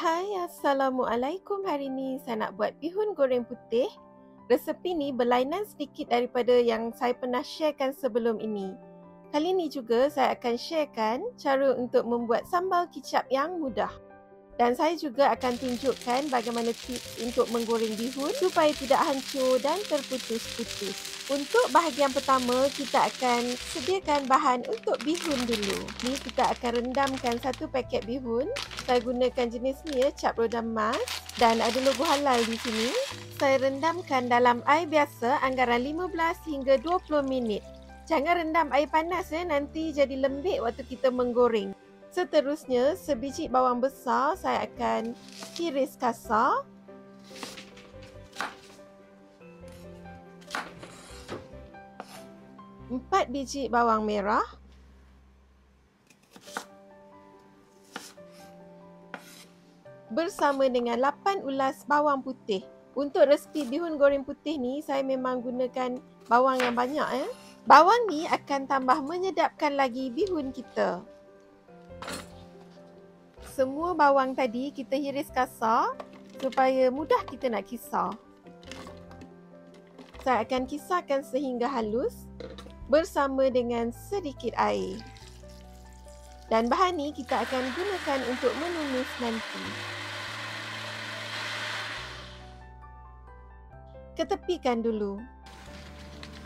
Hai, Assalamualaikum. Hari ni saya nak buat bihun goreng putih. Resepi ni berlainan sedikit daripada yang saya pernah sharekan sebelum ini. Kali ni juga saya akan sharekan cara untuk membuat sambal kicap yang mudah. Dan saya juga akan tunjukkan bagaimana tips untuk menggoreng bihun supaya tidak hancur dan terputus-putus. Untuk bahagian pertama, kita akan sediakan bahan untuk bihun dulu. Ni kita akan rendamkan satu paket bihun. Saya gunakan jenis ni ya, cap roda emas dan ada logo halal di sini. Saya rendamkan dalam air biasa anggaran 15 hingga 20 minit. Jangan rendam air panas ya, nanti jadi lembik waktu kita menggoreng. Seterusnya, sebiji bawang besar saya akan iris kasar. Empat biji bawang merah. Bersama dengan 8 ulas bawang putih. Untuk resipi bihun goreng putih ni, saya memang gunakan bawang yang banyak ya. Bawang ni akan tambah menyedapkan lagi bihun kita. Semua bawang tadi kita iris kasar supaya mudah kita nak kisar. Saya akan kisarkan sehingga halus bersama dengan sedikit air. Dan bahan ni kita akan gunakan untuk menumis nanti. Ketepikan dulu.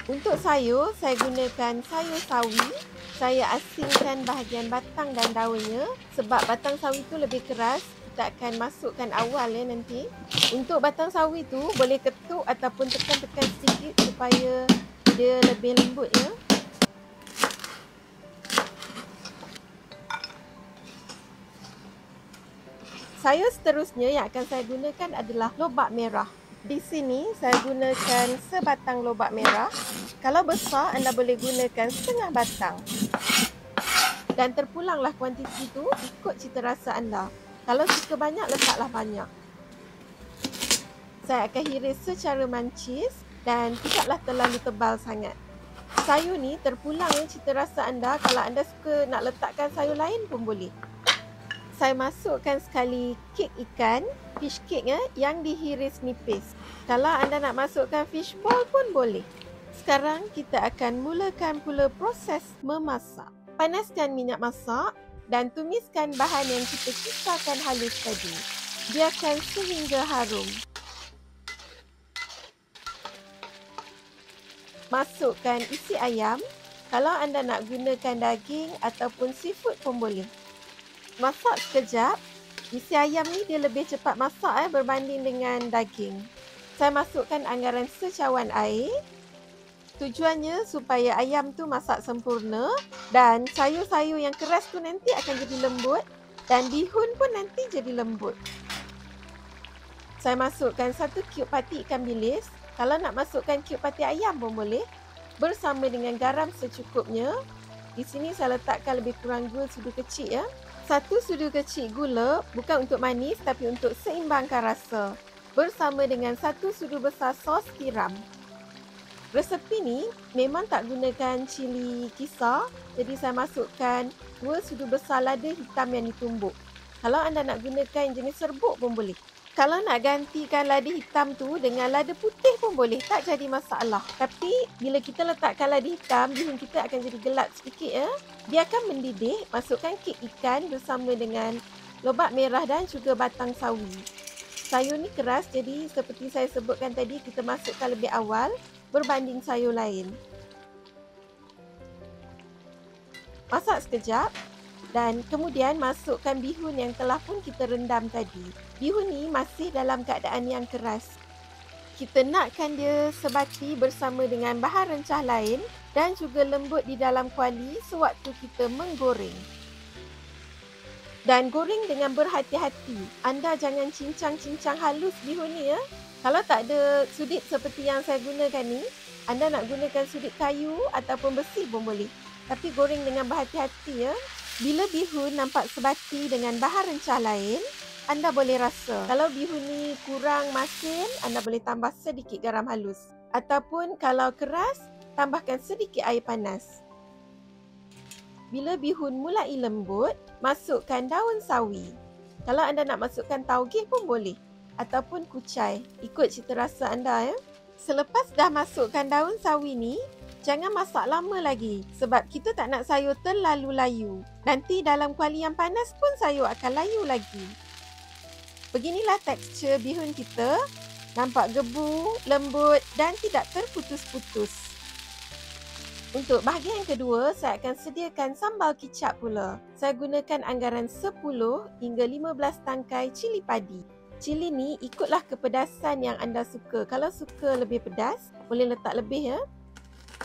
Untuk sayur, saya gunakan sayur sawi. Saya asingkan bahagian batang dan daunnya sebab batang sawi tu lebih keras. Kita akan masukkan awal ya nanti. Untuk batang sawi tu boleh ketuk ataupun tekan-tekan sedikit supaya dia lebih lembut ya. Sayur seterusnya yang akan saya gunakan adalah lobak merah. Di sini saya gunakan sebatang lobak merah. Kalau besar, anda boleh gunakan setengah batang. Dan terpulanglah kuantiti tu ikut cita rasa anda. Kalau suka banyak, letaklah banyak. Saya akan iris secara mancis dan tidaklah terlalu tebal sangat. Sayur ni terpulang cita rasa anda. Kalau anda suka nak letakkan sayur lain pun boleh. Saya masukkan sekali kek ikan, fish cake yang dihiris nipis. Kalau anda nak masukkan fish ball pun boleh. Sekarang kita akan mulakan pula proses memasak. Panaskan minyak masak dan tumiskan bahan yang kita kisarkan halus tadi. Biarkan sehingga harum. Masukkan isi ayam. Kalau anda nak gunakan daging ataupun seafood pun boleh. Masak sekejap. Isi ayam ni dia lebih cepat masak berbanding dengan daging. Saya masukkan anggaran secawan air. Tujuannya supaya ayam tu masak sempurna dan sayur-sayur yang keras tu nanti akan jadi lembut dan bihun pun nanti jadi lembut. Saya masukkan 1 cube pati ikan bilis. Kalau nak masukkan cube pati ayam pun boleh. Bersama dengan garam secukupnya. Di sini saya letakkan lebih kurang 2 sudu kecil ya. 1 sudu kecil gula, bukan untuk manis tapi untuk seimbangkan rasa. Bersama dengan 1 sudu besar sos tiram. Resepi ni memang tak gunakan cili kisar, jadi saya masukkan 2 sudu besar lada hitam yang ditumbuk. Kalau anda nak gunakan jenis serbuk pun boleh. Kalau nak gantikan lada hitam tu dengan lada putih pun boleh, tak jadi masalah. Tapi bila kita letakkan lada hitam, bihun kita akan jadi gelap sedikit ya. Biarkan mendidih, masukkan kek ikan bersama dengan lobak merah dan juga batang sawi. Sayur ni keras, jadi seperti saya sebutkan tadi, kita masukkan lebih awal berbanding sayur lain. Masak sekejap dan kemudian masukkan bihun yang telah pun kita rendam tadi. Bihun ni masih dalam keadaan yang keras. Kita nakkan dia sebati bersama dengan bahan rencah lain dan juga lembut di dalam kuali sewaktu kita menggoreng. Dan goreng dengan berhati-hati. Anda jangan cincang-cincang halus bihun ni ya. Kalau tak ada sudit seperti yang saya gunakan ni, anda nak gunakan sudit kayu ataupun besi pun boleh. Tapi goreng dengan berhati-hati ya. Bila bihun nampak sebati dengan bahan rencah lain, anda boleh rasa. Kalau bihun ni kurang masin, anda boleh tambah sedikit garam halus. Ataupun kalau keras, tambahkan sedikit air panas. Bila bihun mulai lembut, masukkan daun sawi. Kalau anda nak masukkan tauge pun boleh. Ataupun kucai. Ikut cita rasa anda ya. Selepas dah masukkan daun sawi ni, jangan masak lama lagi. Sebab kita tak nak sayur terlalu layu. Nanti dalam kuali yang panas pun sayur akan layu lagi. Beginilah tekstur bihun kita. Nampak gebu, lembut dan tidak terputus-putus. Untuk bahagian kedua, saya akan sediakan sambal kicap pula. Saya gunakan anggaran 10 hingga 15 tangkai cili padi. Cili ni ikutlah kepedasan yang anda suka. Kalau suka lebih pedas, boleh letak lebih ya.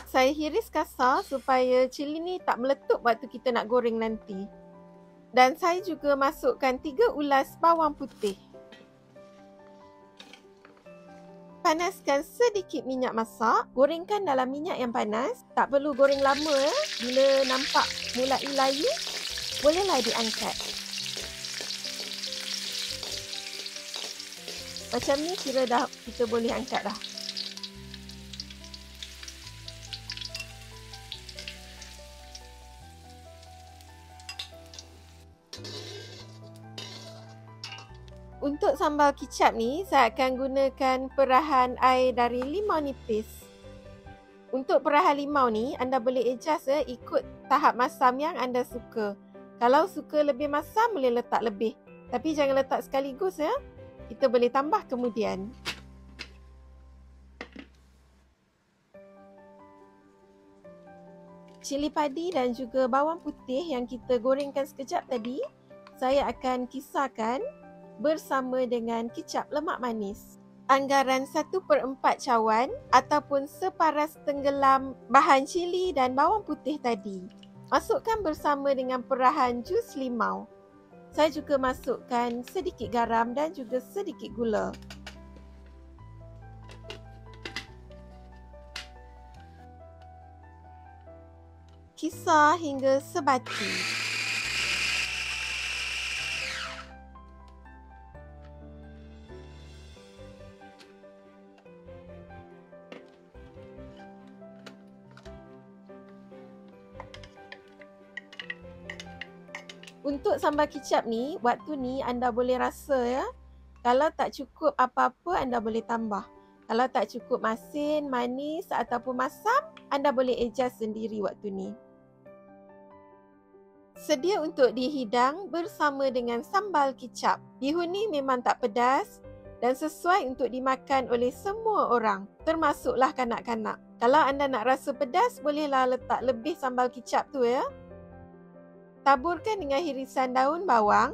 Saya hiris kasar supaya cili ni tak meletup waktu kita nak goreng nanti. Dan saya juga masukkan 3 ulas bawang putih. Panaskan sedikit minyak masak. Gorengkan dalam minyak yang panas. Tak perlu goreng lama ya. Bila nampak mulai layu, bolehlah diangkat. Macam ni kira dah kita boleh angkat dah. Untuk sambal kicap ni, saya akan gunakan perahan air dari limau nipis. Untuk perahan limau ni, anda boleh adjust ya, ikut tahap masam yang anda suka. Kalau suka lebih masam, boleh letak lebih. Tapi jangan letak sekaligus ya. Kita boleh tambah kemudian. Cili padi dan juga bawang putih yang kita gorengkan sekejap tadi, saya akan kisarkan bersama dengan kicap lemak manis. Anggaran 1/4 cawan ataupun separas tenggelam bahan cili dan bawang putih tadi. Masukkan bersama dengan perahan jus limau. Saya juga masukkan sedikit garam dan juga sedikit gula. Kisar hingga sebati. Untuk sambal kicap ni, waktu ni anda boleh rasa ya. Kalau tak cukup apa-apa, anda boleh tambah. Kalau tak cukup masin, manis ataupun masam, anda boleh adjust sendiri waktu ni. Sedia untuk dihidang bersama dengan sambal kicap. Bihun ni memang tak pedas dan sesuai untuk dimakan oleh semua orang, termasuklah kanak-kanak. Kalau anda nak rasa pedas, bolehlah letak lebih sambal kicap tu ya. Taburkan dengan hirisan daun bawang,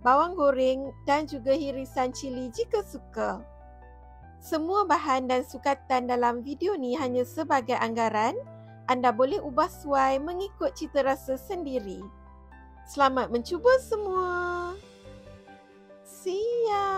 bawang goreng dan juga hirisan cili jika suka. Semua bahan dan sukatan dalam video ni hanya sebagai anggaran. Anda boleh ubah suai mengikut cita rasa sendiri. Selamat mencuba semua. See ya.